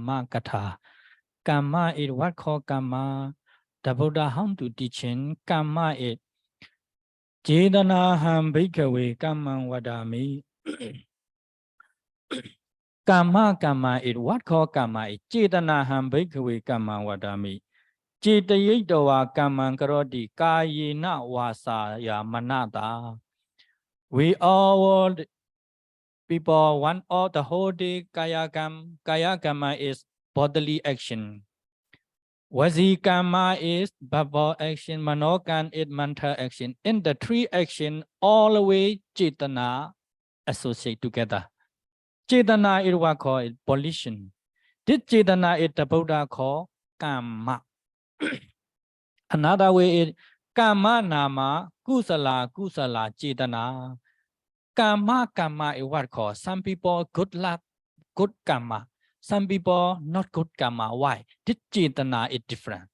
Kamma Katha. Kamma is what called Kamma. The Buddha how to teaching Kamma is Chetana Bhikkhave Kammang Vadami. Kamma is what called Kamma is Chetana Bhikkhave Kammang Vadami. Chetayitawa Kammang Karoti Kayena Vasaya Manata. We all people want all the whole day Kayakam. Kayakama is bodily action. Vajikama is verbal action. Manokan is mental action. In the three action, all the way Chetana associate together. Chetana is what called volition. This Chetana is the Buddha called Kamma. Another way is Kamma Nama Kusala Chetana. Kamma is what called some people good luck, good karma. Some people not good karma. Why? This Chetana is different.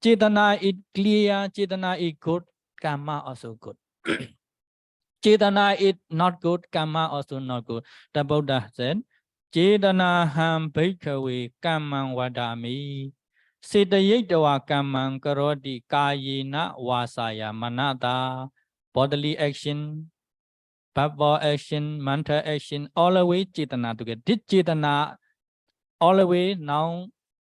Chetana is clear, Chetana is good, karma also good. Chetana is not good, karma also not good. The Buddha said, Chetana ham bhikkhave kammang vadami. Siddhayitawa kammang karoti kayena vasaya manata. Bodily action, verbal action, mental action, all the way Chetana together. This Chetana, all the way now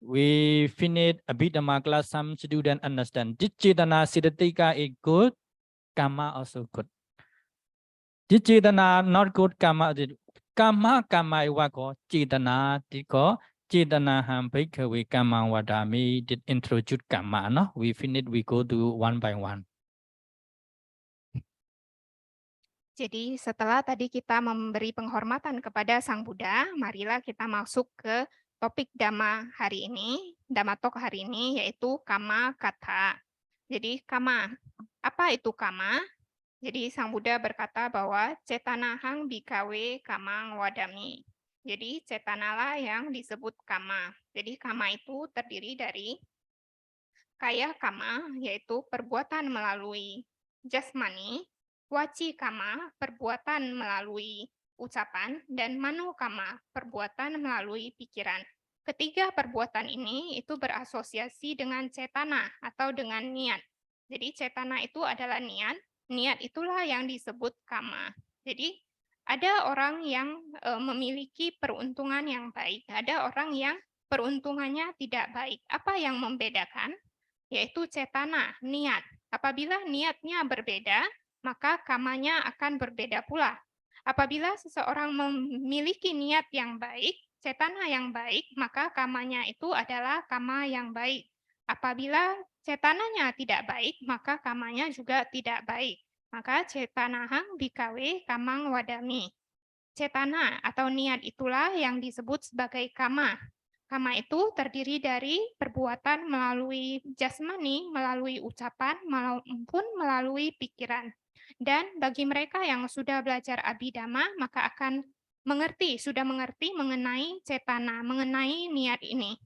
we finish Abhidhamma class, some students understand. This Chetana Siddhatika is good, karma also good. This Chetana not good, karma is is what called Chetana, this called Chetana ham bhikkhave kammang vadami. Did introduce karma, no? We finish, we go to one by one. Jadi setelah tadi kita memberi penghormatan kepada Sang Buddha, marilah kita masuk ke topik Dhamma hari ini, Dhamma Talk hari ini, yaitu Kamma Katha. Jadi Kamma, apa itu Kamma? Jadi Sang Buddha berkata bahwa Cetanahang Bhikkhave Kammang Vadami. Jadi cetanalah yang disebut Kamma. Jadi Kamma itu terdiri dari kaya Kamma, yaitu perbuatan melalui jasmani, Waci Kamma, perbuatan melalui ucapan, dan Mano Kamma, perbuatan melalui pikiran. Ketiga perbuatan ini itu berasosiasi dengan cetana atau dengan niat. Jadi cetana itu adalah niat, niat itulah yang disebut Kamma. Jadi ada orang yang memiliki peruntungan yang baik, ada orang yang peruntungannya tidak baik. Apa yang membedakan? Yaitu cetana, niat. Apabila niatnya berbeda, maka kamanya akan berbeda pula. Apabila seseorang memiliki niat yang baik, cetana yang baik, maka kamanya itu adalah kama yang baik. Apabila cetananya tidak baik, maka kamanya juga tidak baik. Maka cetanahang bhikkhave kammang vadami. Cetana atau niat itulah yang disebut sebagai kama. Kama itu terdiri dari perbuatan melalui jasmani, melalui ucapan, maupun melalui pikiran. Dan bagi mereka yang sudah belajar Abhidhamma, maka akan sudah mengerti mengenai cetana, mengenai niat ini.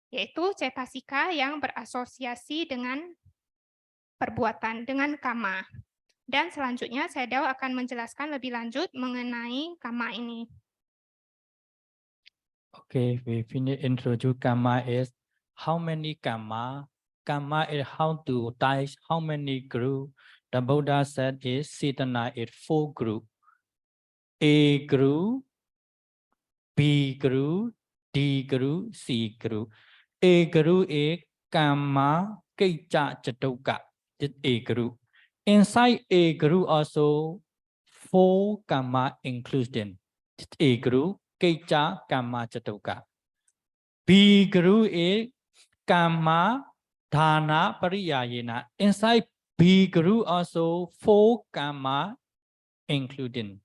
Yaitu cetasika yang berasosiasi dengan perbuatan, dengan kama. Dan selanjutnya saya akan menjelaskan lebih lanjut mengenai kama ini. Okay, we finish introduce karma is how many karma. Karma is how to die, how many group. The Buddha said is Siddhana is 4 group. A group, B group, D group, C group. A group is karma kecha chatuka. It's A group. Inside A group also 4 karma included. It's A group. Kecha Kamma Chatuka. B group is Kamma Dhana Pariyayena. Inside B group also 4 Kamma including.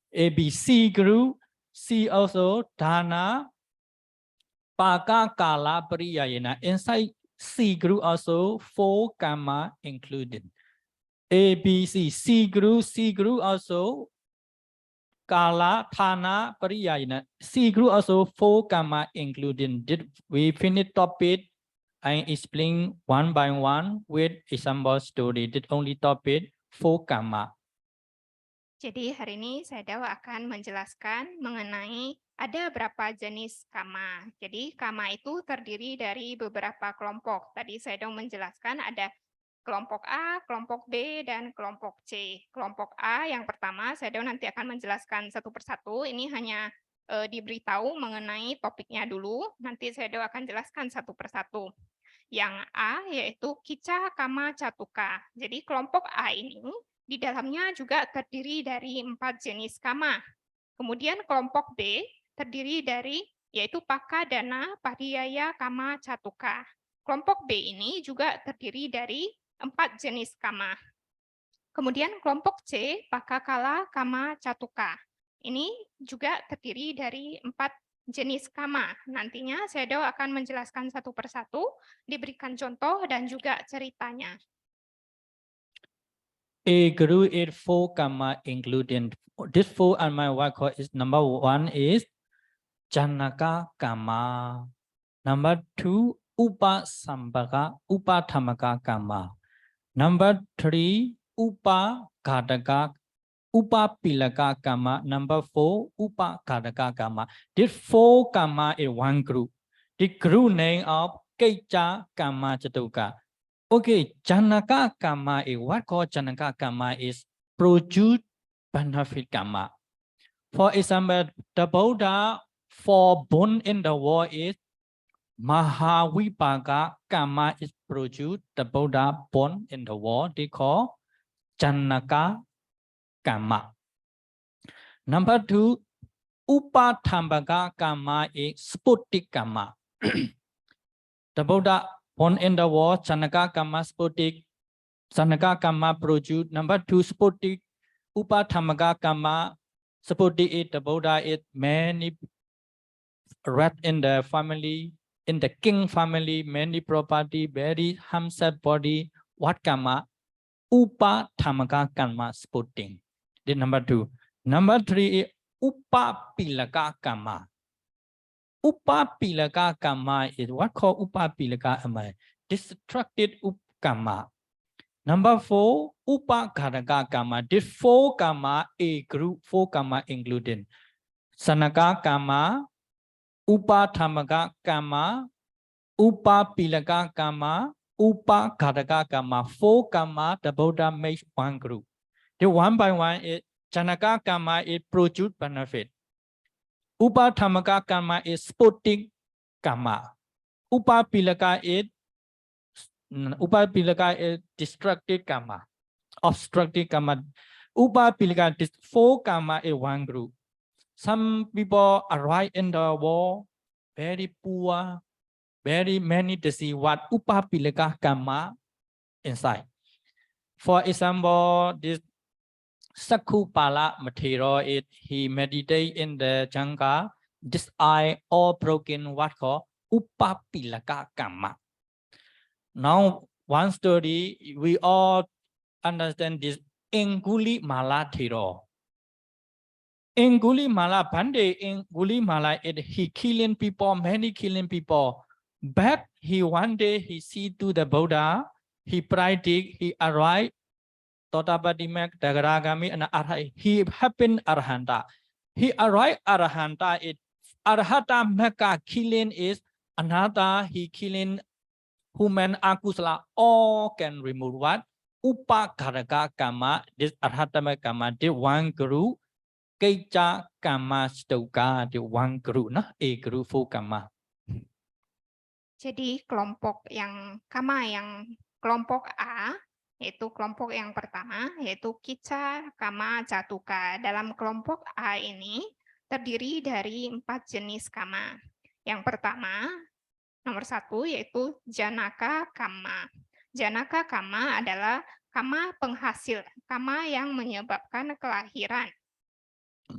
A B C group, C also Dhana Paka Kala Pariyayena. Inside C group also 4 Kamma included. A B C group also Kala, Thana, Pariyayana. C group also 4 karma including. Did we finish topic? I explain one by one with example story. Did only topic 4 karma. Jadi hari ini saya akan menjelaskan mengenai ada berapa jenis kama. Jadi kama itu terdiri dari beberapa kelompok. Tadi saya menjelaskan ada kelompok A, kelompok B, dan kelompok C. Kelompok A yang pertama saya nanti akan menjelaskan satu persatu. Ini hanya diberitahu mengenai topiknya dulu. Nanti saya akan jelaskan satu persatu. Yang A yaitu Kica Kama Catuka. Jadi kelompok A ini di dalamnya juga terdiri dari 4 jenis kama. Kemudian kelompok B terdiri dari yaitu Paka Dana Pariyaya Kama Catuka. Kelompok B ini juga terdiri dari 4 jenis kama. Kemudian kelompok C Pakakala Kama Catuka. Ini juga terdiri dari 4 jenis kama. Nantinya saya akan menjelaskan satu persatu, diberikan contoh dan juga ceritanya. A group is 4 karma including this 4 and my work is number 1 is Janaka karma. Number 2 Upasambhaka Upathamaka karma. Number 3 Upaghadaka Upapilaka karma. Number 4 Upaghadaka karma. This 4 karma is one group. The group name of Kecha karma Chatuka. Okay, Janaka karma is what called Janaka karma is produce benefit karma. For example, the Buddha for born in the world is Mahavipaka karma is produced. The Buddha born in the world, they call Janaka karma. Number 2, Upatambaka karma is Sputik karma. The Buddha born in the world, Janaka karma, Sputik, Janaka karma produced. Number 2, Sputik, Upatambaka karma, Sputik is the Buddha is many rat in the family, in the king family, many property, very handsome body. What karma? Upatambaka karma, Sputik. This number 2. Number 3 is Upapilaka karma. Upapilaka karma is what called Upapilaka karma? Destructive karma. Number 4, Upaghadaka karma. This 4 karma, a group, 4 karma including Sanaka karma, Upathamaka karma, Upapilaka karma, Upaghadaka karma. 4 karma, the Buddha makes one group. The one by one is Janaka karma is produce benefit. Upathamaka karma is Sputik karma. Upapilaka is destructive karma, obstructive karma. Upapilaka, this 4 karma is one group. Some people arrive in the world very poor, very many disease. What Upapilaka karma inside? For example, this Sakupala material is he meditate in the jungle. This eye all broken. What called Upapilaka karma. Now, one story we all understand this Enguli Mala Thiro. Enguli Mala Bande Enguli Mala is he killing people, many killing people. But he one day he see to the Buddha, he prayed, he arrived. Totapadimak Dagaragami and Arhai. He happened Arhanta. He arrived Arhanta. It Arhata Meka killing is another he killing human akusala. All can remove what? Upaghadaka karma. This Arhata karma. The one guru. Kecha karma stoka. The one guru. Nah, a guru full karma. Jadi kelompok yang kama yang kelompok A yaitu kelompok yang pertama, yaitu Kica Kama Catuka. Dalam kelompok A ini terdiri dari 4 jenis kama. Yang pertama, nomor 1, yaitu Janaka Kama. Janaka Kama adalah kama penghasil, kama yang menyebabkan kelahiran.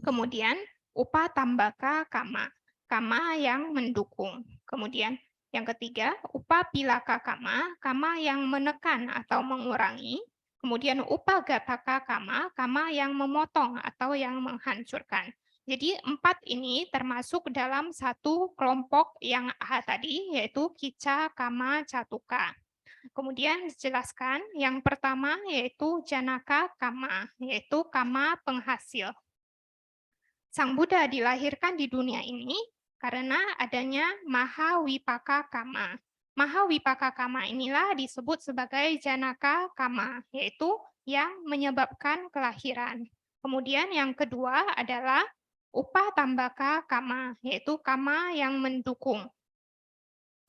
Kemudian, Upatambaka Kama, kama yang mendukung. Kemudian, yang ketiga, Upapilaka kama, kama yang menekan atau mengurangi. Kemudian Upagataka kama, kama yang memotong atau yang menghancurkan. Jadi 4 ini termasuk dalam satu kelompok yang A tadi, yaitu Kica Kama Catuka. Kemudian dijelaskan yang pertama yaitu Janaka Kama, yaitu kama penghasil. Sang Buddha dilahirkan di dunia ini karena adanya Mahawipaka Kama. Mahawipaka Kama inilah disebut sebagai Janaka Kama, yaitu yang menyebabkan kelahiran. Kemudian yang kedua adalah Upatambaka Kama, yaitu kama yang mendukung.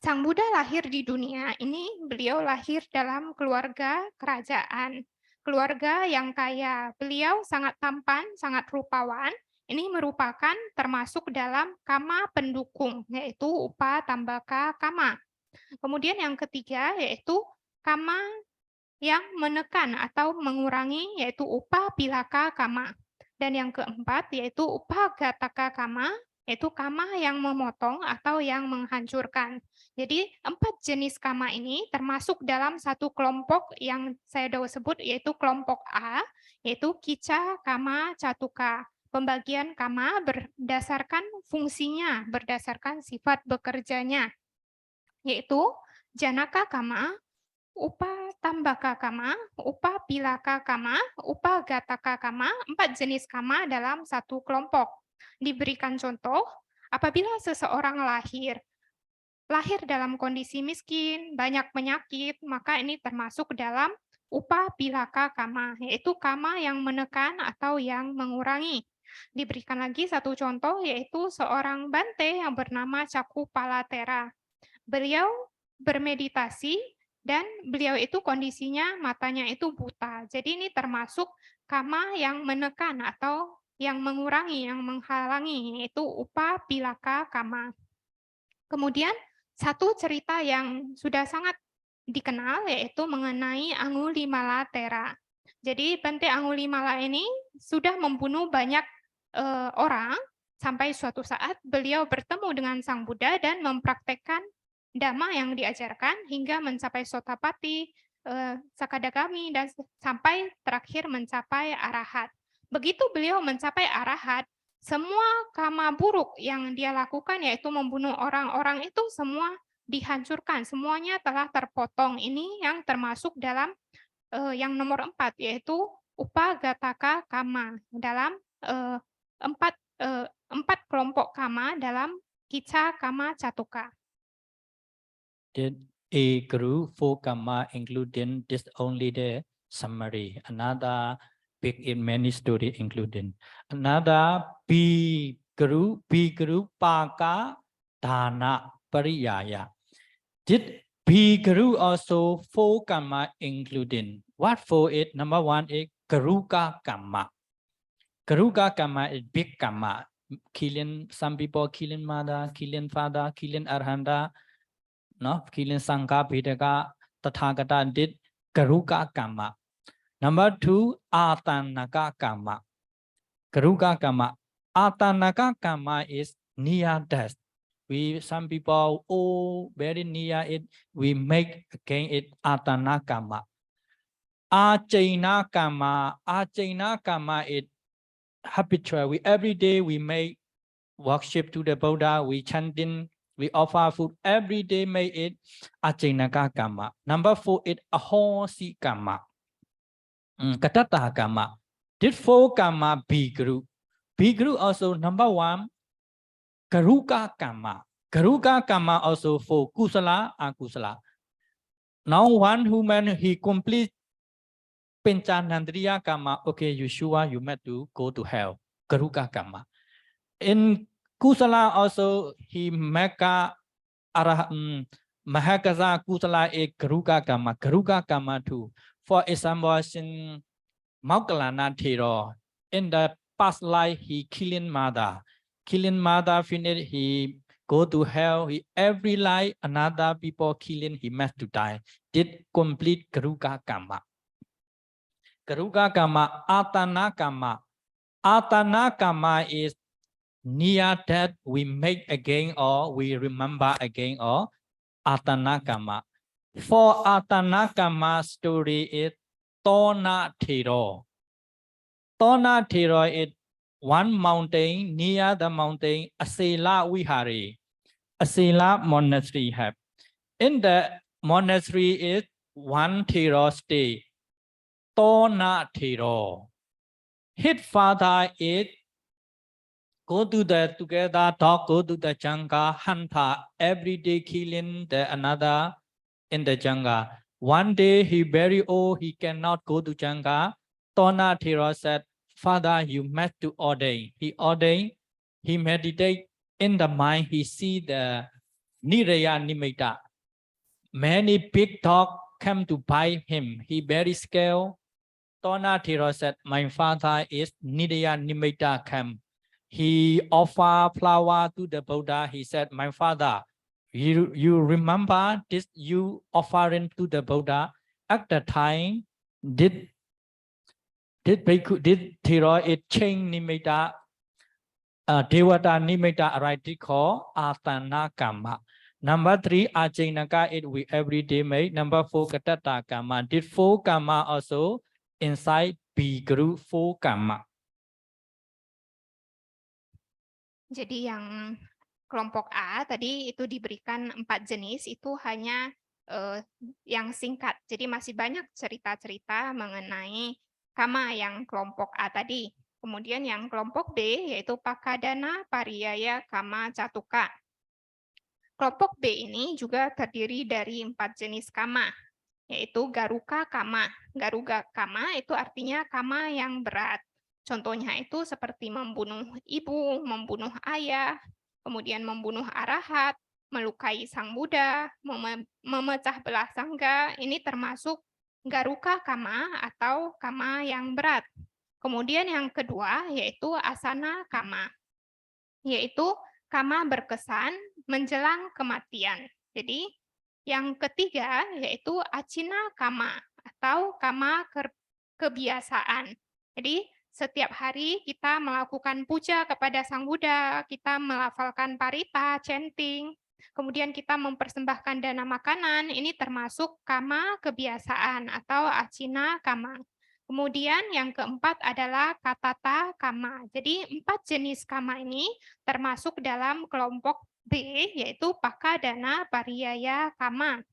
Sang Buddha lahir di dunia ini, beliau lahir dalam keluarga kerajaan, keluarga yang kaya. Beliau sangat tampan, sangat rupawan. Ini merupakan termasuk dalam kama pendukung, yaitu upatambaka kama. Kemudian yang ketiga yaitu kama yang menekan atau mengurangi, yaitu upapilaka kama. Dan yang keempat yaitu upagataka kama, yaitu kama yang memotong atau yang menghancurkan. Jadi 4 jenis kama ini termasuk dalam satu kelompok yang saya sudah sebut, yaitu kelompok A, yaitu kica kama catuka. Pembagian kama berdasarkan fungsinya, berdasarkan sifat bekerjanya, yaitu Janaka kama, Upatambaka kama, upapilaka kama, upagataka kama, 4 jenis kama dalam satu kelompok. Diberikan contoh, apabila seseorang lahir dalam kondisi miskin, banyak penyakit, maka ini termasuk dalam upapilaka kama, yaitu kama yang menekan atau yang mengurangi. Diberikan lagi satu contoh, yaitu seorang bante yang bernama Cakupalatera. Beliau bermeditasi dan beliau itu kondisinya matanya itu buta. Jadi ini termasuk kama yang menekan atau yang mengurangi, yang menghalangi, yaitu upapilaka kama. Kemudian satu cerita yang sudah sangat dikenal yaitu mengenai Angulimala Thera. Jadi Bante Angulimala ini sudah membunuh banyak orang sampai suatu saat beliau bertemu dengan Sang Buddha dan mempraktekkan Dhamma yang diajarkan hingga mencapai Sotapati, Sakadagami, dan sampai terakhir mencapai Arahat. Begitu beliau mencapai Arahat, semua kama buruk yang dia lakukan yaitu membunuh orang-orang itu semua dihancurkan, semuanya telah terpotong. Ini yang termasuk dalam yang nomor 4 yaitu Upagataka kama dalam 4 kelompok kama dalam kica kama catuka. Did A group 4 kama including this only the summary? Another big in many story including. Another B group Paka Dana Pariyaya. Did B group also 4 kama including? What 4 is? Number 1 is Garuka kama. Garuka kama is big kama. Killing some people, killing mother, killing father, killing arhanta. No, killing Sangha, Bhidaka, Tathagata did Garuka Kama. Number 2, Atanaka Kama. Garuka Kama. Atanaka Kama is near death. Some people, very near it, we make again it Atanaka Kama. Achaina Kama. Achaina Kama is habitual. Every day we make worship to the Buddha, we chanting. We offer food every day, make it Achainaka Kama. Number 4 is Ahosi Kama. Katata Kama. Did 4 Kama B group? B group also number 1, Garuka Kama. Garuka Kama also for Kusala, Akusala. Now one human, he complete Penchanandriya Kama. Okay, you sure you meant to go to hell. Garuka Kama. In Kusala also he meka mahakaza kusala e garuka kama too. For example, in Maukalana Thero, in the past life he killing mother finished, he go to hell. He every life another people killing, he must to die. Did complete garuka kama. Garuka kama, atana kama. Atana kama is near that we make again or we remember again or Atanakama. For Atanakama story is Tona Thero. Tona Thero is one mountain, near the mountain Asela Vihari. Asela monastery have. In the monastery is one Thero stay. Tona Thero. His father is go to the together dog, go to the jungle, hunter, every day killing the another in the jungle. One day he very old, he cannot go to jungle. Tona Thero said, Father, you must to ordain. He ordained, he meditate in the mind, he see the Niraya Nimitta. Many big dogs come to bite him. He very scared. Tona Thero said, my father is Niraya Nimitta come. He offered flower to the Buddha. He said, my father, you remember this you offering to the Buddha? At the time, did Thero it change Nimitta, Devata Nimitta already called Atana Kama. Number 3, Ajinaka it we every day make. Number 4, Katata Kama. Did 4 Kama also inside B group 4 Kama? Jadi yang kelompok A tadi itu diberikan 4 jenis, itu hanya yang singkat. Jadi masih banyak cerita-cerita mengenai kama yang kelompok A tadi. Kemudian yang kelompok B yaitu Pakadana Pariyaya Kama Catuka. Kelompok B ini juga terdiri dari 4 jenis kama, yaitu Garuka Kama. Garuka Kama itu artinya kama yang berat. Contohnya itu seperti membunuh ibu, membunuh ayah, kemudian membunuh arahat, melukai sang Buddha, memecah belah sangga. Ini termasuk Garuka Kama atau kama yang berat. Kemudian yang kedua yaitu Asana Kama, yaitu kama berkesan menjelang kematian. Jadi yang ketiga yaitu Acina Kama atau kama kebiasaan. Jadi setiap hari kita melakukan puja kepada Sang Buddha, kita melafalkan parita, chanting, kemudian kita mempersembahkan dana makanan, ini termasuk kama kebiasaan atau Acina Kama. Kemudian yang keempat adalah Katata Kama. Jadi 4 jenis kama ini termasuk dalam kelompok B, yaitu Pakadana Pariyaya Kama.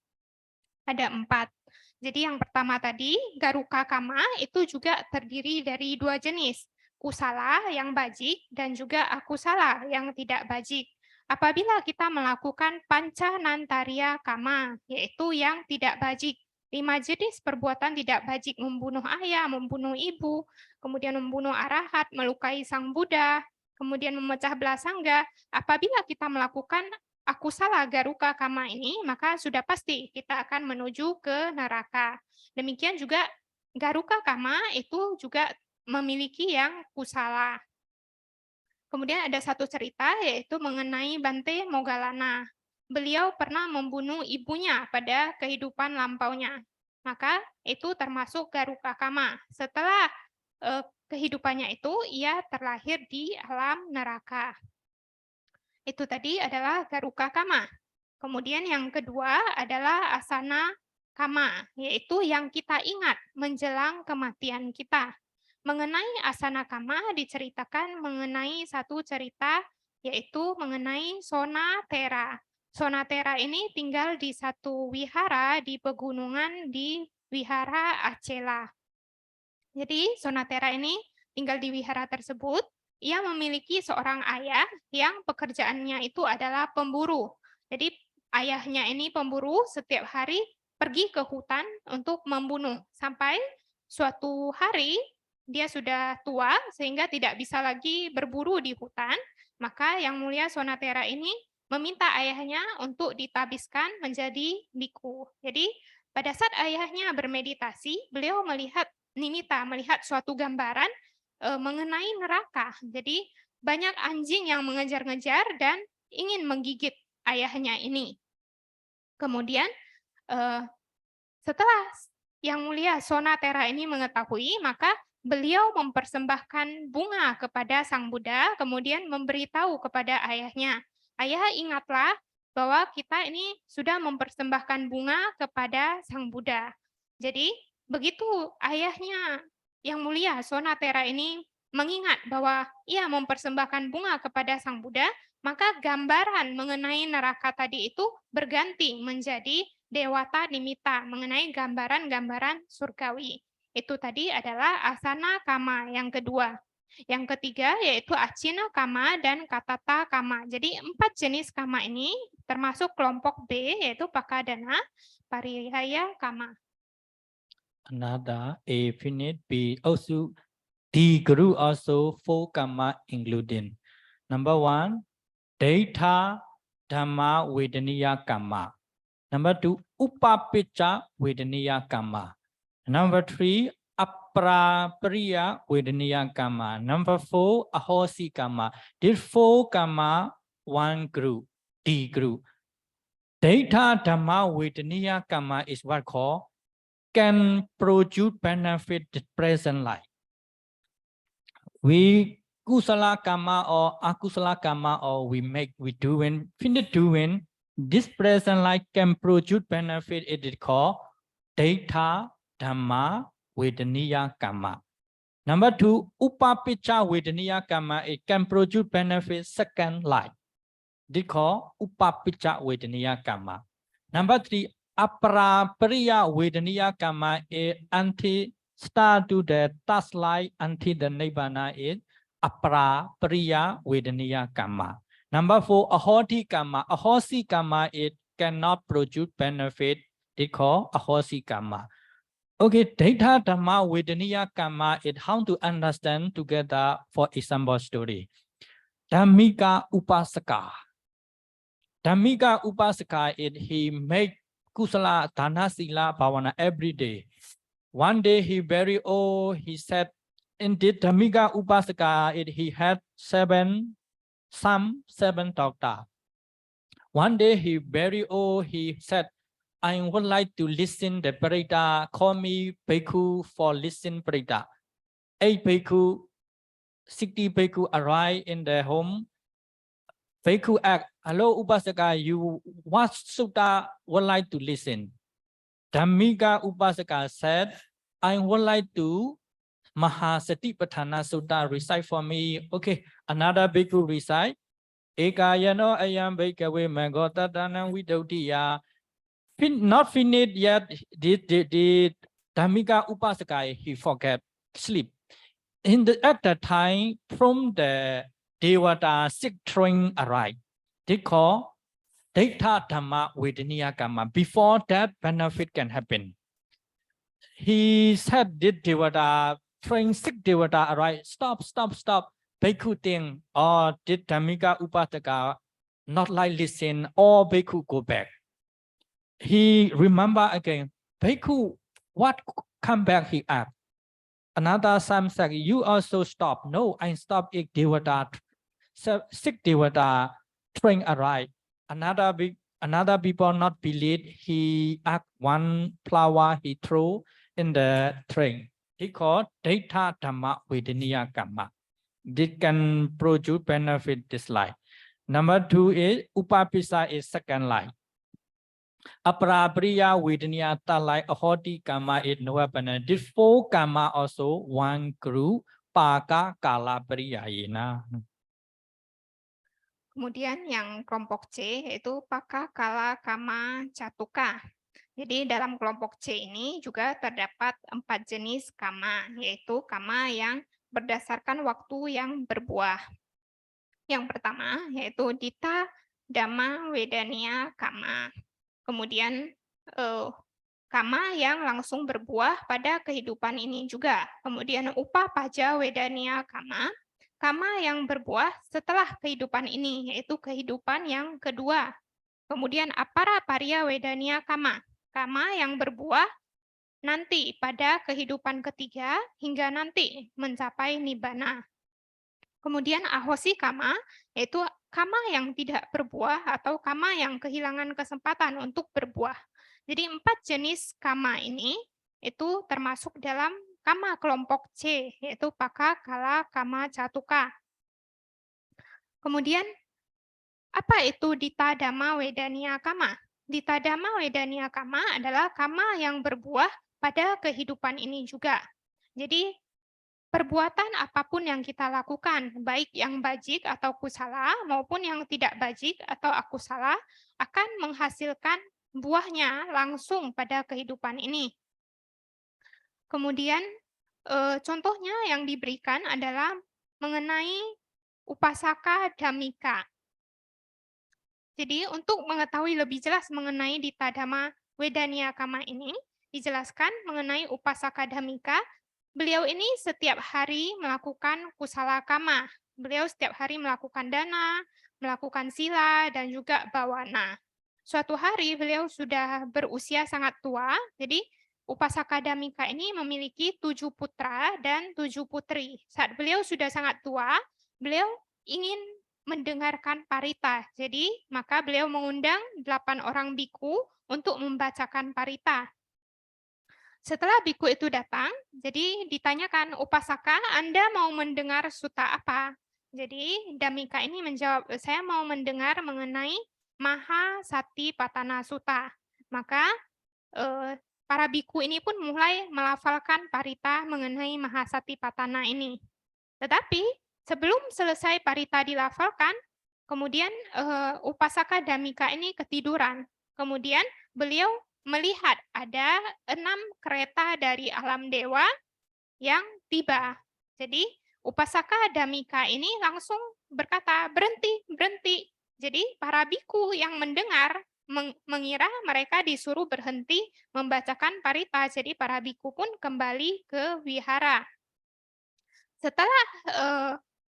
Ada 4. Jadi yang pertama tadi, Garuka Kama itu juga terdiri dari 2 jenis. Kusala yang bajik dan juga akusala yang tidak bajik. Apabila kita melakukan Pancanantariya Kama, yaitu yang tidak bajik. 5 jenis perbuatan tidak bajik, membunuh ayah, membunuh ibu, kemudian membunuh arahat, melukai sang Buddha, kemudian memecah belah sangga. Apabila kita melakukan akusala Garuka Kama ini, maka sudah pasti kita akan menuju ke neraka. Demikian juga Garuka Kama itu juga memiliki yang kusala. Kemudian ada satu cerita yaitu mengenai Bante Moggallana. Beliau pernah membunuh ibunya pada kehidupan lampaunya. Maka itu termasuk Garuka Kama. Setelah kehidupannya itu, ia terlahir di alam neraka. Itu tadi adalah Garuka Kama. Kemudian yang kedua adalah Asana Kama, yaitu yang kita ingat menjelang kematian kita. Mengenai Asana Kama diceritakan mengenai satu cerita, yaitu mengenai Sonatera. Sonatera ini tinggal di satu wihara di pegunungan di Wihara Acela. Jadi Sonatera ini tinggal di wihara tersebut. Ia memiliki seorang ayah yang pekerjaannya itu adalah pemburu. Jadi ayahnya ini pemburu, setiap hari pergi ke hutan untuk membunuh. Sampai suatu hari dia sudah tua sehingga tidak bisa lagi berburu di hutan. Maka Yang Mulia Sonatera ini meminta ayahnya untuk ditabiskan menjadi biku. Jadi pada saat ayahnya bermeditasi, beliau melihat nimitta, melihat suatu gambaran mengenai neraka. Jadi banyak anjing yang mengejar-ngejar dan ingin menggigit ayahnya ini. Kemudian setelah Yang Mulia Sonatera ini mengetahui, maka beliau mempersembahkan bunga kepada Sang Buddha, kemudian memberitahu kepada ayahnya, ayah ingatlah bahwa kita ini sudah mempersembahkan bunga kepada Sang Buddha. Jadi begitu ayahnya Yang Mulia Sonatera ini mengingat bahwa ia mempersembahkan bunga kepada Sang Buddha, maka gambaran mengenai neraka tadi itu berganti menjadi Dewata Nimita, mengenai gambaran-gambaran surgawi. Itu tadi adalah asana kama yang kedua. Yang ketiga yaitu acina kama dan katata kama. Jadi 4 jenis kama ini termasuk kelompok B yaitu pakadana, pariyaya kama. Another A finite B also D group also 4 karma including. Number 1, Data Dhamma Vedaniya Karma. Number 2, Upapicha Vedaniya Karma. Number 3, Aprapariya Vedaniya Karma. Number 4, Ahosi Karma. These 4 karma, one group, D group. Data Dhamma Vedaniya Karma is what called can produce benefit the present life. We kusala karma or akusala karma or we doing, finish doing, this present life can produce benefit, it is called Data Dhamma Vedaniya Karma. Number 2, Upapicha Vedaniya Karma, it can produce benefit second life. This called Upapicha Vedaniya Karma. Number 3, Aprapariya Vedaniya Karma is start to the task life until the Nibbana is Aprapariya Vedaniya Karma. Number 4, Ahoti Karma. Ahosi Karma, it cannot produce benefit. It called Ahosi Karma. Okay, Data Dhamma Vedaniya Karma is how to understand together for example story. Dhammika Upasaka. Dhammika Upasaka is he make kusala dana sila bhavana every day. One day he very old, he said, indeed Dhammika Upasaka, he had 7 daughters. One day he very old, he said, I would like to listen the Parita, call me Bhikkhu for listen Parita. 8 Bhikkhu, 60 Bhikkhu arrive in their home. Bhikkhu asked, hello Upasaka, you what sutta would like to listen? Dhammika Upasaka said, I would like to Mahasatipatthana Sutta recite for me. Okay, another bhikkhu recite. Ekayano ayam bhikkhave mangotatanam vidodhiya. Not finished yet, the Dhammika Upasaka, he forget, sleep. At that time, from the Devata 6 train arrived. They call Data Dhamma Vedaniya Karma. Before that, benefit can happen. He said, did Devata, train 6 Devata arrive? Stop. Bhikkhu think, or did Dhammika Upasaka not like listen, or Bhikkhu go back? He remember again, Bhikkhu, what come back, he asked. Another son said, you also stop. No, I stop it, Devata. 6 Devata train arrived. Another people not believe, he asked one flower he threw in the train. He called Data Dhamma Vedaniya Karma. This can produce benefit this life. Number 2 is Upapisa is second life. Aprapariya Vedaniya third life. Ahoti Karma is no benefit. This 4 karma also one group. Paka Kala Pariyayena. Kemudian yang kelompok C yaitu Paka Kala Kama Catuka. Jadi dalam kelompok C ini juga terdapat 4 jenis kama, yaitu kama yang berdasarkan waktu yang berbuah. Yang pertama yaitu Dita Dhamma Vedaniya Kama. Kemudian kama yang langsung berbuah pada kehidupan ini juga. Kemudian Upapaja Vedaniya Kama. Kama yang berbuah setelah kehidupan ini, yaitu kehidupan yang kedua. Kemudian Aprapariya Vedaniya Kama. Kama yang berbuah nanti pada kehidupan ketiga hingga nanti mencapai Nibbana. Kemudian Ahosi Kama, yaitu kama yang tidak berbuah atau kama yang kehilangan kesempatan untuk berbuah. Jadi 4 jenis kama ini itu termasuk dalam kama kelompok C, yaitu Paka Kala Kama Catuka. Kemudian, apa itu Dita Dhamma Vedaniya Kama? Dita Dhamma Vedaniya Kama adalah kama yang berbuah pada kehidupan ini juga. Jadi, perbuatan apapun yang kita lakukan, baik yang bajik atau kusala maupun yang tidak bajik atau akusala, akan menghasilkan buahnya langsung pada kehidupan ini. Kemudian, contohnya yang diberikan adalah mengenai upasaka dhammika. Jadi untuk mengetahui lebih jelas mengenai Dita Dhamma Wedaniya Kama ini, dijelaskan mengenai upasaka dhammika. Beliau ini setiap hari melakukan kusala kama. Beliau setiap hari melakukan dana, melakukan sila, dan juga bawana. Suatu hari beliau sudah berusia sangat tua, jadi upasaka dhammika ini memiliki 7 putra dan 7 putri. Saat beliau sudah sangat tua, beliau ingin mendengarkan parita. Jadi, maka beliau mengundang 8 orang biku untuk membacakan parita. Setelah biku itu datang, jadi ditanyakan, upasaka, Anda mau mendengar sutta apa? Jadi Dhammika ini menjawab, saya mau mendengar mengenai Maha Sati Patana Sutta. Maka para biku ini pun mulai melafalkan parita mengenai Maha Sati Patana ini. Tetapi sebelum selesai parita dilafalkan, kemudian upasaka Dhammika ini ketiduran. Kemudian beliau melihat ada 6 kereta dari alam dewa yang tiba. Jadi upasaka Dhammika ini langsung berkata, berhenti, berhenti. Jadi para biku yang mendengar mengira mereka disuruh berhenti membacakan parita. Jadi para biku pun kembali ke wihara. Setelah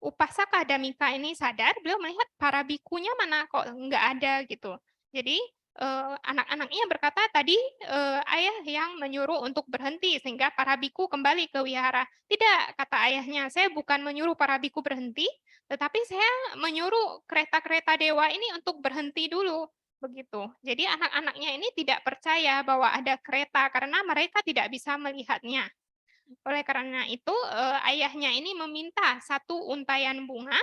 upasaka Dhammika ini sadar, beliau melihat para bikunya mana kok nggak ada gitu. Jadi anak-anaknya berkata tadi ayah yang menyuruh untuk berhenti sehingga para biku kembali ke wihara. Tidak, kata ayahnya, saya bukan menyuruh para biku berhenti, tetapi saya menyuruh kereta-kereta dewa ini untuk berhenti dulu. Begitu. Jadi anak-anaknya ini tidak percaya bahwa ada kereta karena mereka tidak bisa melihatnya. Oleh karena itu, ayahnya ini meminta 1 untayan bunga,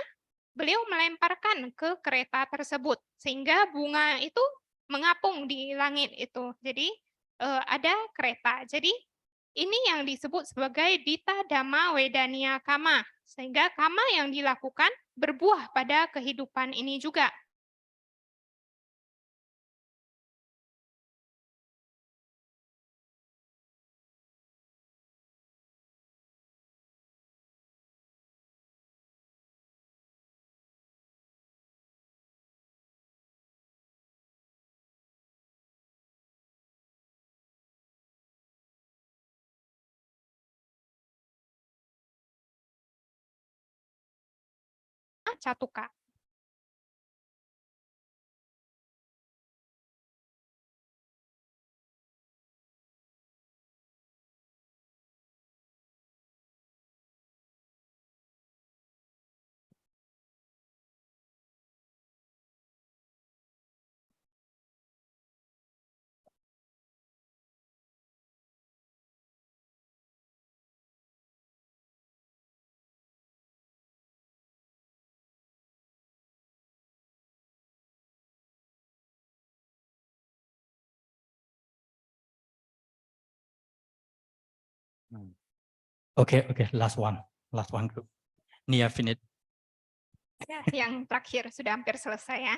beliau melemparkan ke kereta tersebut, sehingga bunga itu mengapung di langit itu. Jadi, ada kereta. Jadi, ini yang disebut sebagai Dita Dhamma Wedaniya Kama, sehingga kama yang dilakukan berbuah pada kehidupan ini juga. Catuka. Okay, last one group. Nia finish. Ya, yang terakhir sudah hampir selesai ya.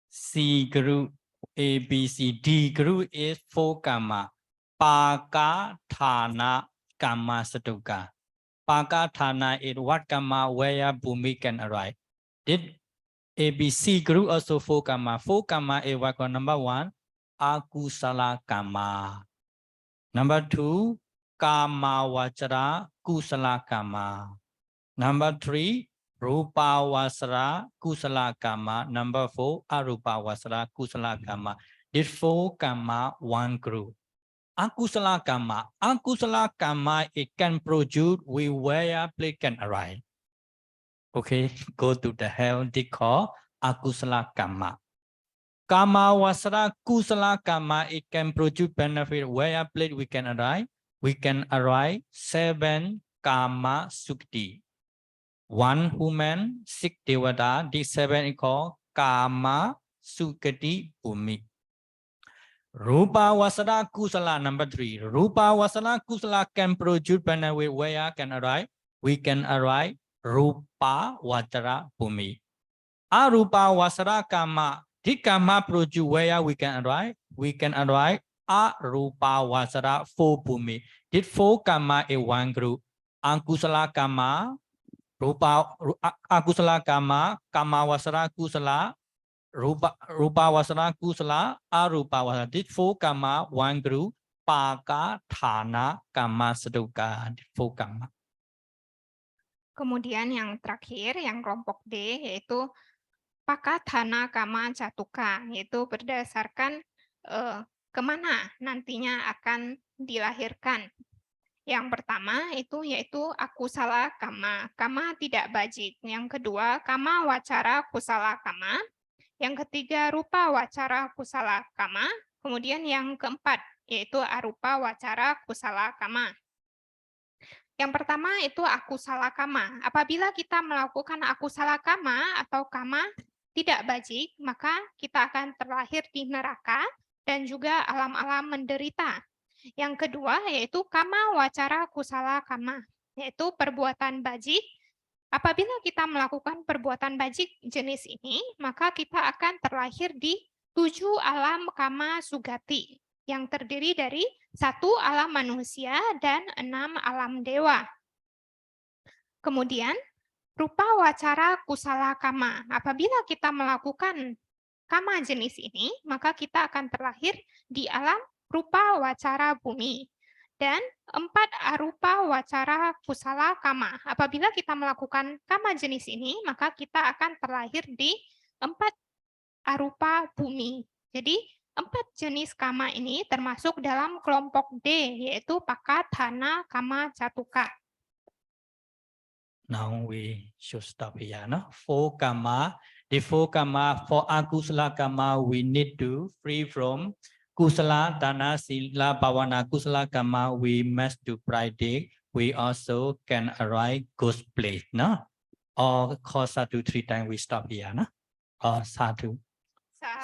C group, A, B, C, D group is 4 karma. Paka, Thana, Karma, Saduka. Paka, Thana is what karma where Bhumi can arrive. Did A, B, C group also 4 karma. 4 karma is what? Number 1, Akusala karma. Number 2, Kama Vachara Kusala karma. Number 3, Rupa Vasara Kusala karma. Number 4, Arupa Vasara Kusala karma. This 4 karma, 1 group. Akusala karma, it can produce we where place can arrive. Okay, go to the hell, they call akusala karma. Kama Vasara Kusala karma, it can produce benefit where place we can arrive. We can arrive 7 karma sukti. 1 human, 6 devata, this 7 is called Kama Sukati Bhumi. Rupa wasana kusala, number 3. Rupa wasana kusala can produce benefit where can arrive? We can arrive rupa wachara bhumi. Arupa wasara kama. Did kama produce where we can arrive? We can arrive arupa wasara 4 bhumi. Did 4 kama a one group? Ankusala kama, rupa akusala kama, kama wasara kusala, rupa wasana kusala, arupa wasana. Did 4 kama one group? Paka thana kama saduka. Did 4 kama. Kemudian yang terakhir, yang kelompok D, yaitu Pakadhana Kama Jatuka, yaitu berdasarkan kemana nantinya akan dilahirkan. Yang pertama itu yaitu akusala kama, kama tidak bajik. Yang kedua, kama wacara kusala kama. Yang ketiga, rupa wacara kusala kama. Kemudian yang keempat, yaitu arupa wacara kusala kama. Yang pertama itu akusala kama. Apabila kita melakukan akusala kama atau kama tidak bajik, maka kita akan terlahir di neraka dan juga alam-alam menderita. Yang kedua yaitu kama wacara kusala kama, yaitu perbuatan bajik. Apabila kita melakukan perbuatan bajik jenis ini, maka kita akan terlahir di 7 alam kama sugati, yang terdiri dari 1 alam manusia dan 6 alam dewa. Kemudian, rupa wacara kusala kama. Apabila kita melakukan kama jenis ini, maka kita akan terlahir di alam rupa wacara bumi. Dan 4 arupa wacara kusala kama. Apabila kita melakukan kama jenis ini, maka kita akan terlahir di 4 arupa bumi. Jadi 4 jenis kama ini termasuk dalam kelompok D, yaitu pakadhana kama jatuka. Now we should stop here. No? 4 karma. The 4 karma, for akusala karma, we need to free from kusala, dana, sila, bhavana, kusala karma. We must do practice. We also can arrive good place. No? Or call sadhu 3 times. We stop here. No? Or sadhu.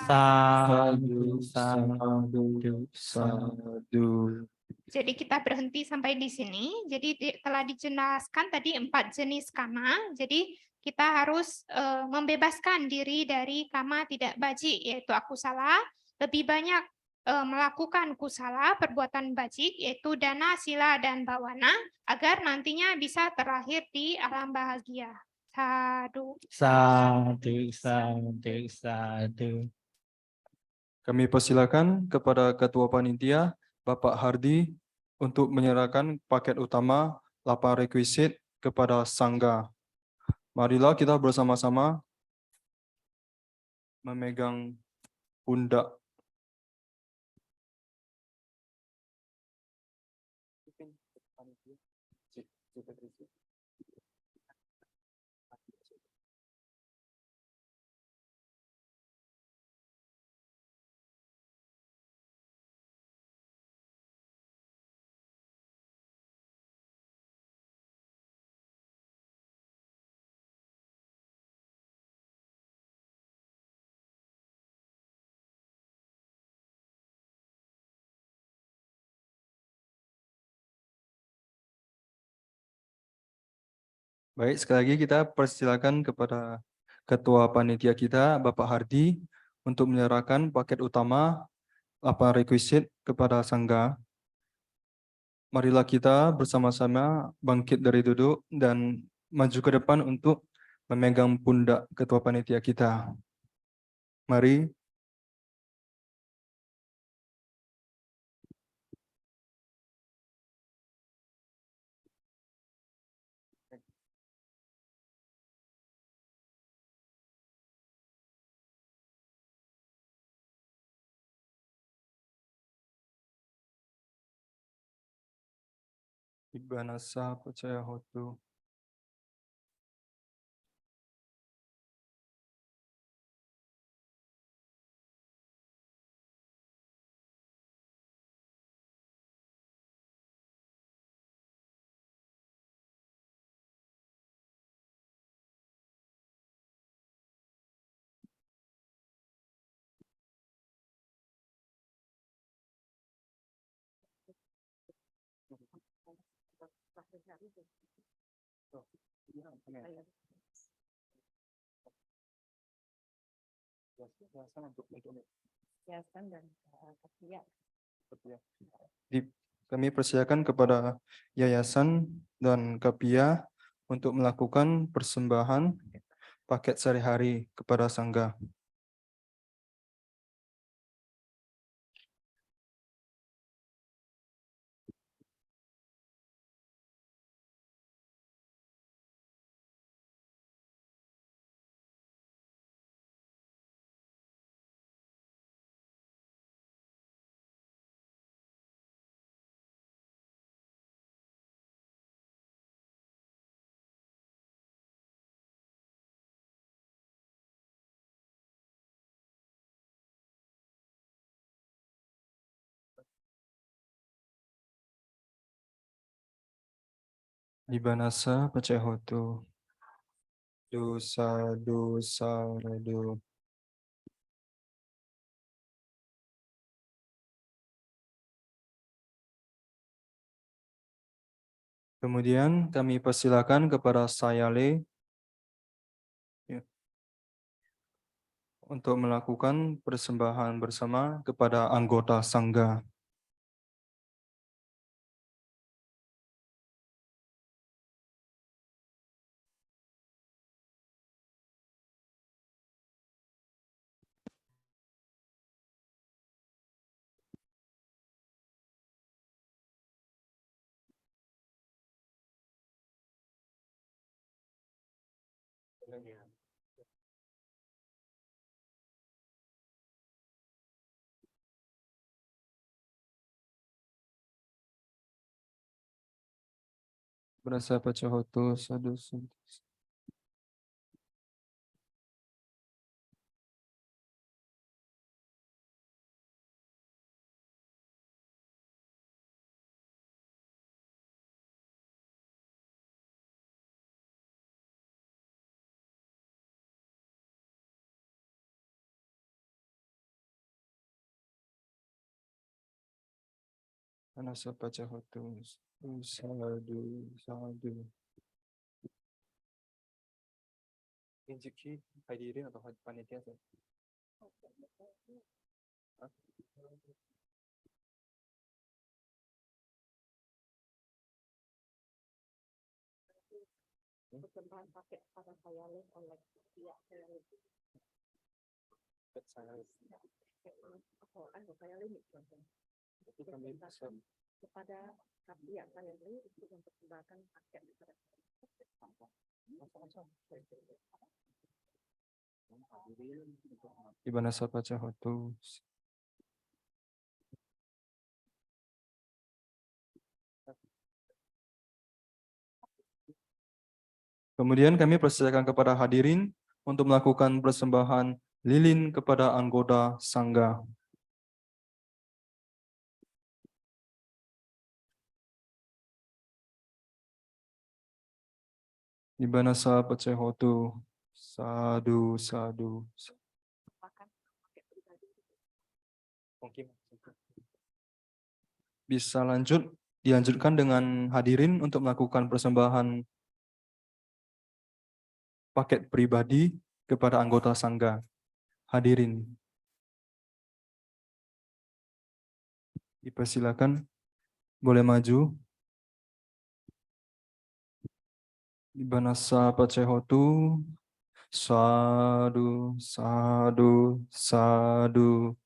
Sadhu, sadhu, sadhu. Jadi kita berhenti sampai di sini. Jadi telah dijelaskan tadi 4 jenis kama. Jadi kita harus membebaskan diri dari kama tidak bajik, yaitu akusala. Lebih banyak melakukan kusala, perbuatan bajik, yaitu dana, sila, dan bawana, agar nantinya bisa terlahir di alam bahagia. Sadhu. Sadhu, sadhu, sadhu. Kami persilakan kepada Ketua Panitia, Bapak Hardi, untuk menyerahkan paket utama 8 rekuisit kepada Sangga. Marilah kita bersama-sama memegang pundak. Baik, sekali lagi kita persilakan kepada Ketua Panitia kita, Bapak Hardi, untuk menyerahkan paket utama 8 rekuisit kepada Sangga. Marilah kita bersama-sama bangkit dari duduk dan maju ke depan untuk memegang pundak Ketua Panitia kita. Mari. Ibbanasa percaya hotu. Kami persilakan kepada yayasan dan Kapia untuk melakukan persembahan paket sehari-hari kepada Sangga. Dibanasa Pacehotu. Dosa, dosa, redu. Kemudian kami persilakan kepada Sayale ya, untuk melakukan persembahan bersama kepada anggota Sangga. Berasa Pacehotu, sadu, sadu. Anasa Pacehotu, sadu, sadu. Injiki hadirin atau panitia saya? Persembahan paket pada saya oleh pihak saya. Saya limit kepada pihak saya untuk mempersembahkan paket kepada Dibanasa Pacehotu. Kemudian kami persilakan kepada hadirin untuk melakukan persembahan lilin kepada anggota Sangga. Dibanasa Pacehotu, sadu, sadu. Bisa dilanjutkan dengan hadirin untuk melakukan persembahan paket pribadi kepada anggota Sangga. Hadirin. Dipersilakan, boleh maju. Dibanasa Pacehotu, sadu, sadu, sadu.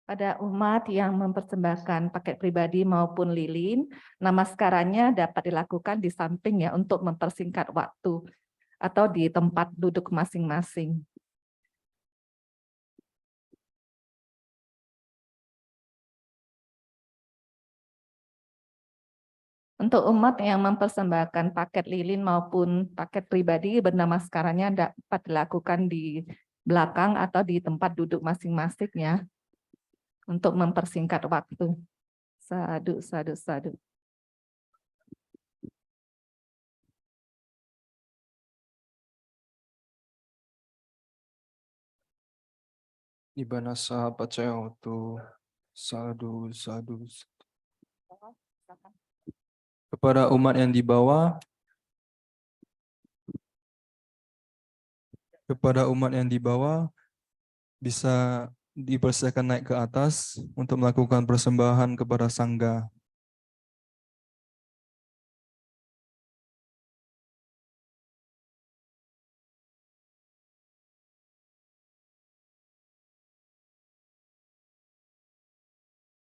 pada umat yang mempersembahkan paket pribadi maupun lilin, namaskarannya dapat dilakukan di samping ya untuk mempersingkat waktu atau di tempat duduk masing-masing. Untuk umat yang mempersembahkan paket lilin maupun paket pribadi, bernamaskarannya dapat dilakukan di belakang atau di tempat duduk masing-masing ya. untuk mempersingkat waktu. Sadu, sadu, sadu. Ibanasa pacayotu. Sadu, sadu. Kepada umat yang di bawah, bisa dipersilakan naik ke atas untuk melakukan persembahan kepada sangga.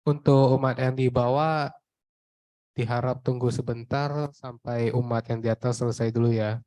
Untuk umat yang di bawah, diharap tunggu sebentar sampai umat yang di atas selesai dulu ya.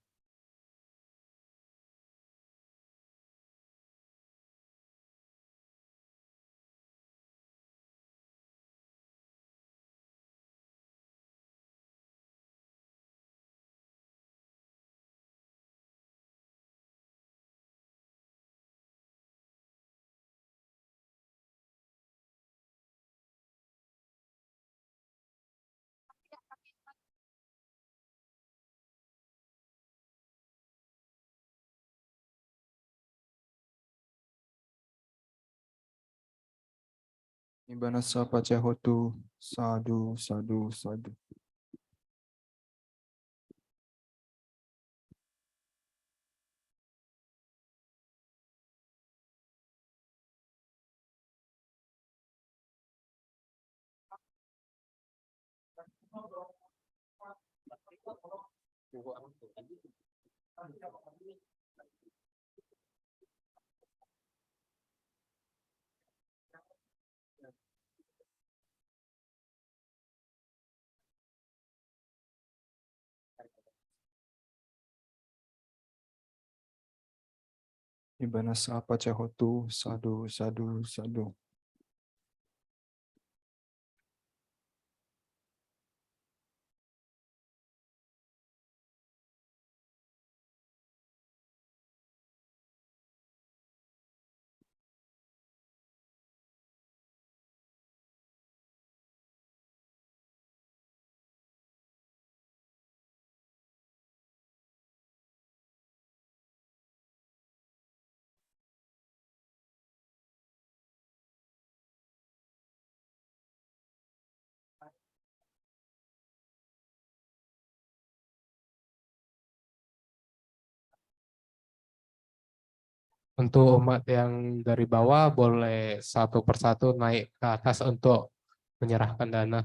Ibanasa pacayotu. Sadu, sadu, sadu. Ibanasa pacayotu. Sadu, sadu, sadu. Untuk umat yang dari bawah boleh satu persatu naik ke atas untuk menyerahkan dana.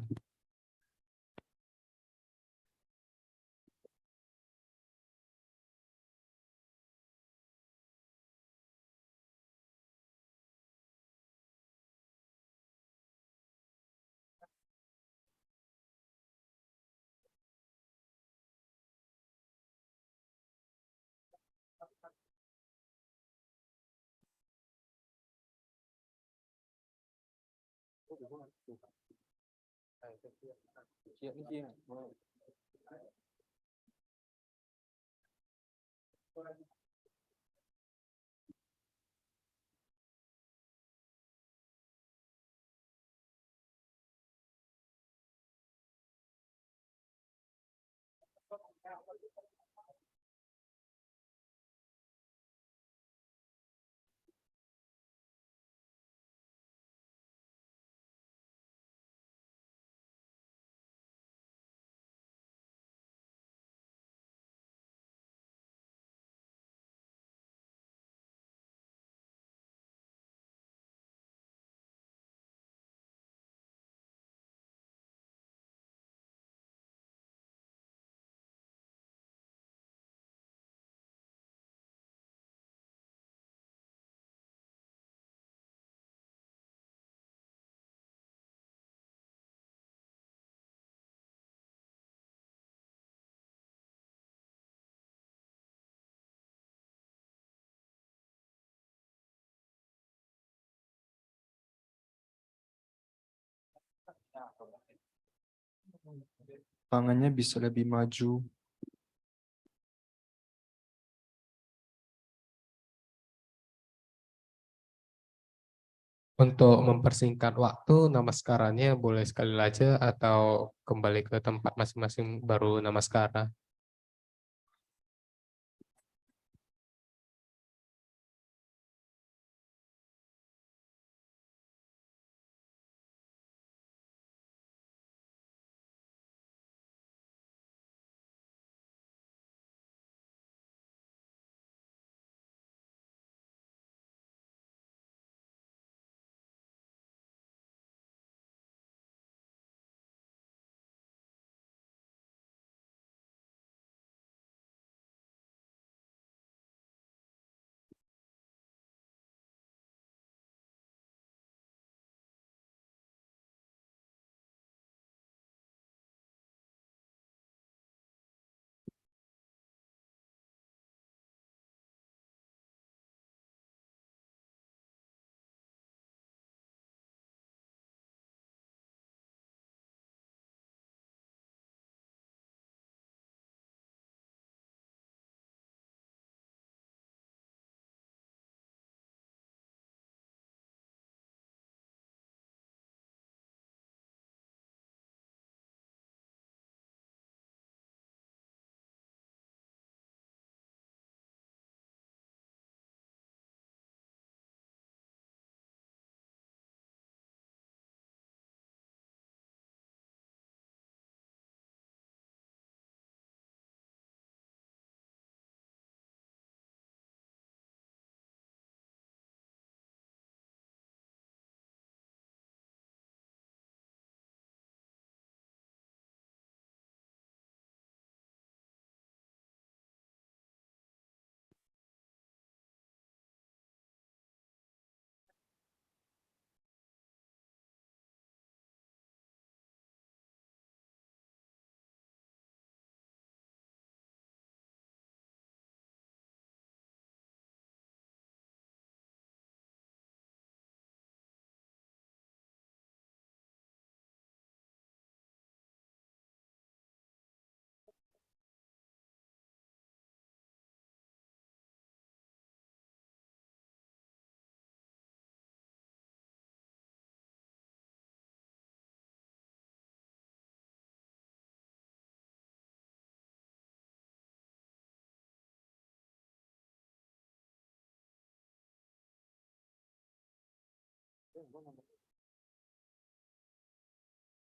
Tangannya bisa lebih maju. Untuk mempersingkat waktu, namaskaranya boleh sekali aja atau kembali ke tempat masing-masing baru namaskara.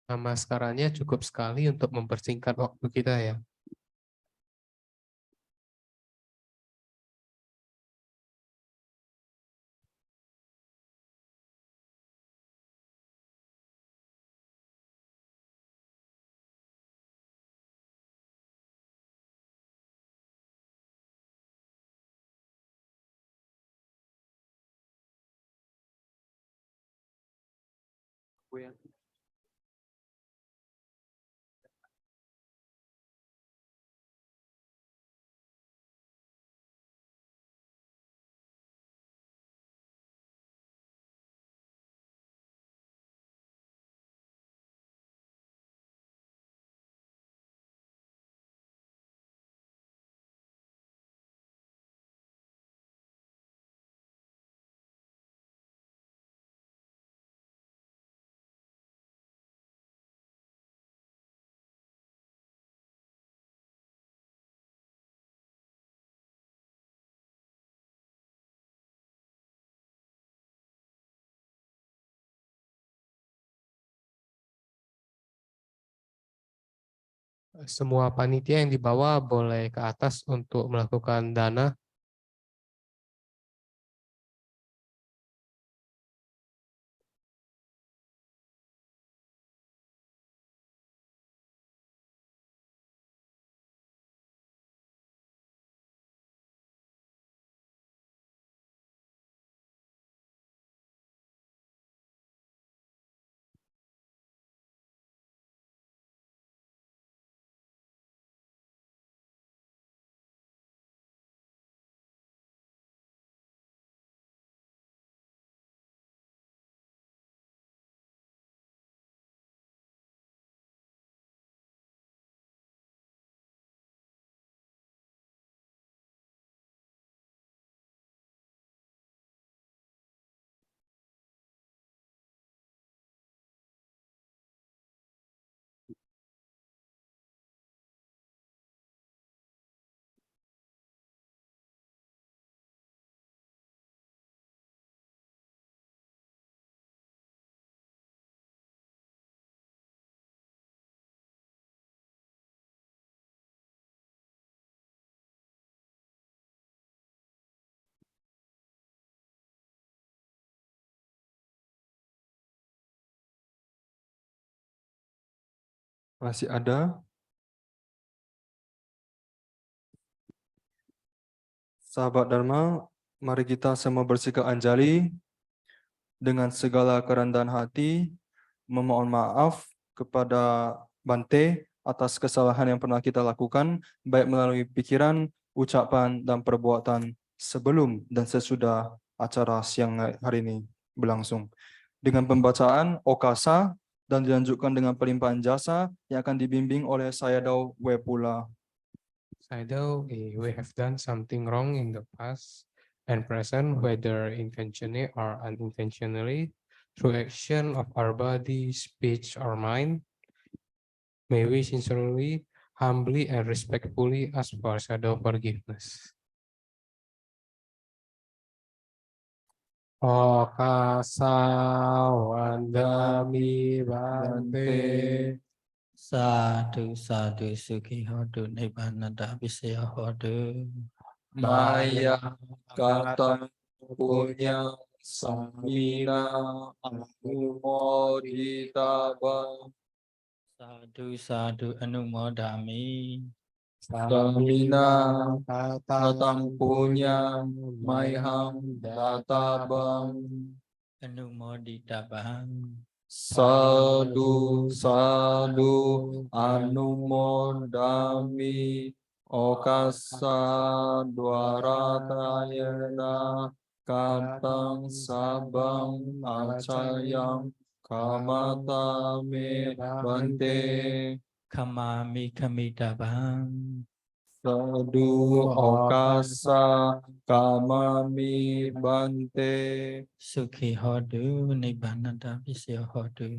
Namaskaranya cukup sekali untuk mempersingkat waktu kita ya. Semua panitia yang dibawa boleh ke atas untuk melakukan dana. Masih ada? Sahabat Dharma, mari kita semua bersikap anjali dengan segala kerendahan hati, memohon maaf kepada Bante atas kesalahan yang pernah kita lakukan, baik melalui pikiran, ucapan, dan perbuatan sebelum dan sesudah acara siang hari ini berlangsung. Dengan pembacaan Okasa dan dilanjutkan dengan pelimpahan jasa yang akan dibimbing oleh Sayadaw Wepula. Although we have done something wrong in the past and present, whether intentionally or unintentionally, through action of our body, speech, or mind, may we sincerely, humbly, and respectfully ask for shadow forgiveness. Okasa Wandami Bante. Sadhu sadhu sukhi hotu nibbana visaya hotu. Maya kata punya samina anumoditaba Sadhu sadhu anumodami. samina katang punya maihang databang Anumoditabang. sadu sadu anumodami okasa dwaratayana katang sabang acayang kamata me bante Kamami kamitabang. sadu okasa kamami bante. Sukhi hotu nibbana visaya hotu.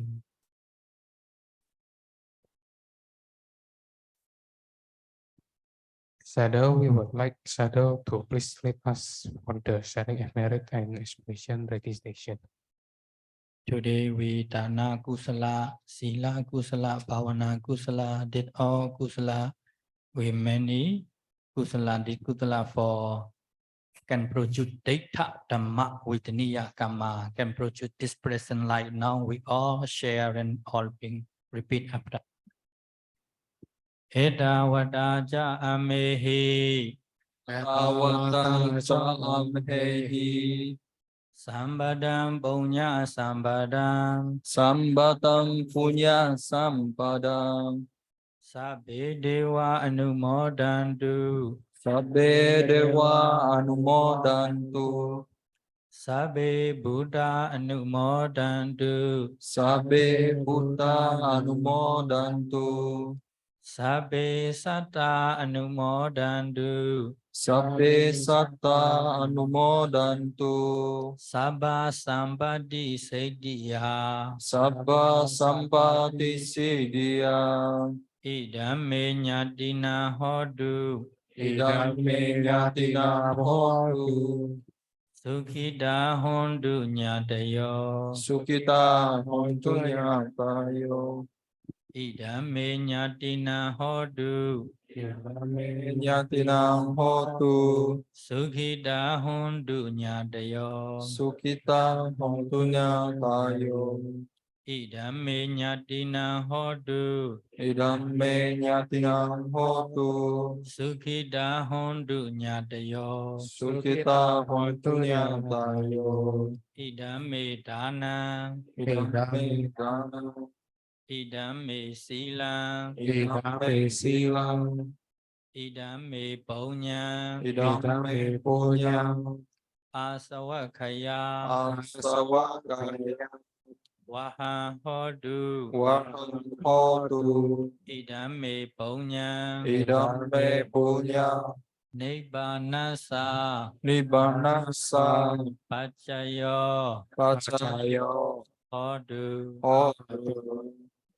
Shadow, we would like Shadow to please lead us for the sharing of merit and expression registration. Today we dana kusala, sila kusala, bhavana kusala, did all kusala with many kusala did kusala for can produce data dhamma vidaniya karma, can produce this present life. Now we all share and all being repeat after. Eda wadaja amehi Awatang Saamhehi sambadam punya sambadam Sambatang Punya Sampadang sabbe dewa anumodantu Sabbe Dewa Anumodantu sabbe buddha anumodantu Sabbe Buddha Anumodantu sabbe satta anumodantu Sabbe Satta Anumodantu sabba sampadi sedia Sabba Sampati Siddhya idame nyatina hodu Idame Nyatina Hotu sukhida hondu nyatayo Sukita Hontunya Tayo idame nyatina hodu Idame Nyatina Hotu sukhida hondu nyatayo Sukita Hontunya Tayo idame nyatina hodu Idame Nyatina Hotu sukhida hondu nyatayo Sukita Hontunya Tayo idame dana Idame Dana idame sila Idame Silang idame punya Idame Punya asawakaya Asawakaya waha hodu Wahang Hotu idame punya Idame Punya nibbanasa Nibbanasa pacayo Pacayo hodu Hotu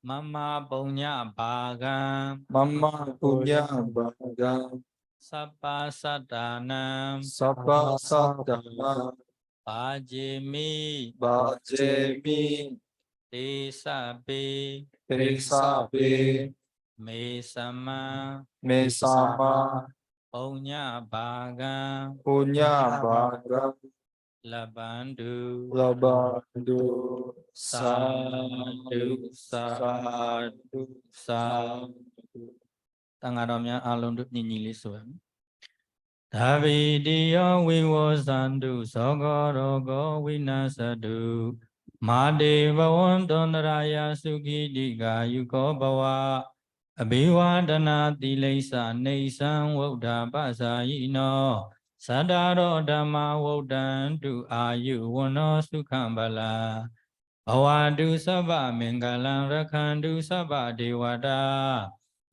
mama punya bagam Mama Punya Baga sapa sadanam Sapa Sadana pajemi Bajemi desabe Tesabe mesama Mesama punya bagam Punya Baga Labandu. Labandu. Sadhu, sadhu, sadhu. Tangan Ramnya alun duk nyanyi lisuan. Dhavi diyo vivosandu sogorogo vinasadu. Made bhawanton raya sukhi diga yuko bhava. Abhivadana tilesa nesan vauddha pasayino. Sadaro dhamma vauddantu ayu wano sukham bala. Bhavadu sabba mangalam rakhantu sabba devata.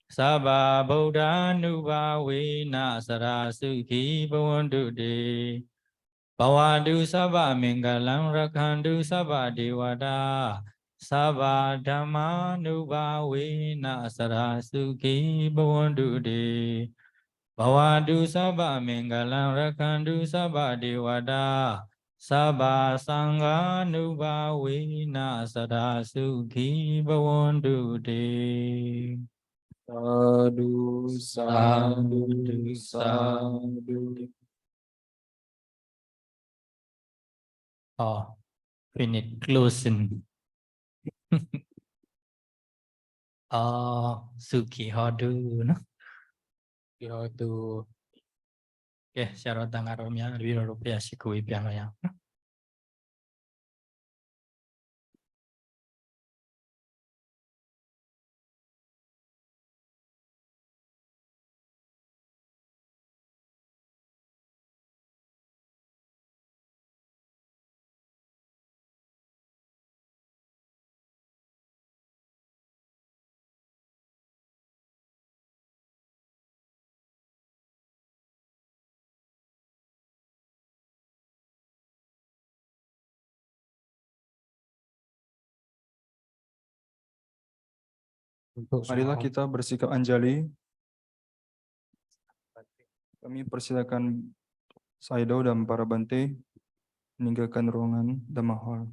Sabba Buddha Nubhavena Sarasukhi Bhavantu Te. Bhavadu Sabba Mangalam Rakhantu Sabba Devata. Sabba Dhamma Nubhavena Sarasukhi Bhavantu Te. Bhavadu Sabba Mangalam Rakhantu Sabba Devata. Sabba Sangha Nubhavena Sarasukhi Bhavantu Te. Sadhu, sadhu, sadhu. Oh, finish closing. Oh, Suki Hodu, no? Yaitu Oke, secara tangaromnya lebih rupiah si kui piano yang. untuk Marilah semua kita bersikap anjali. Kami persilakan Saido dan para Bante meninggalkan ruangan Dhamma Hall.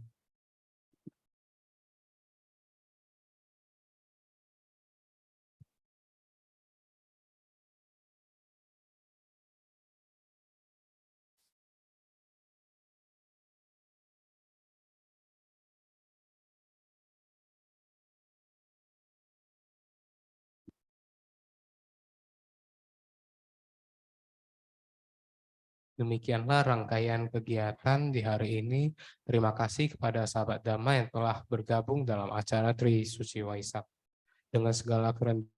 Demikianlah rangkaian kegiatan di hari ini. Terima kasih kepada sahabat Dhamma yang telah bergabung dalam acara Tri Suci Waisak. Dengan segala kerendahan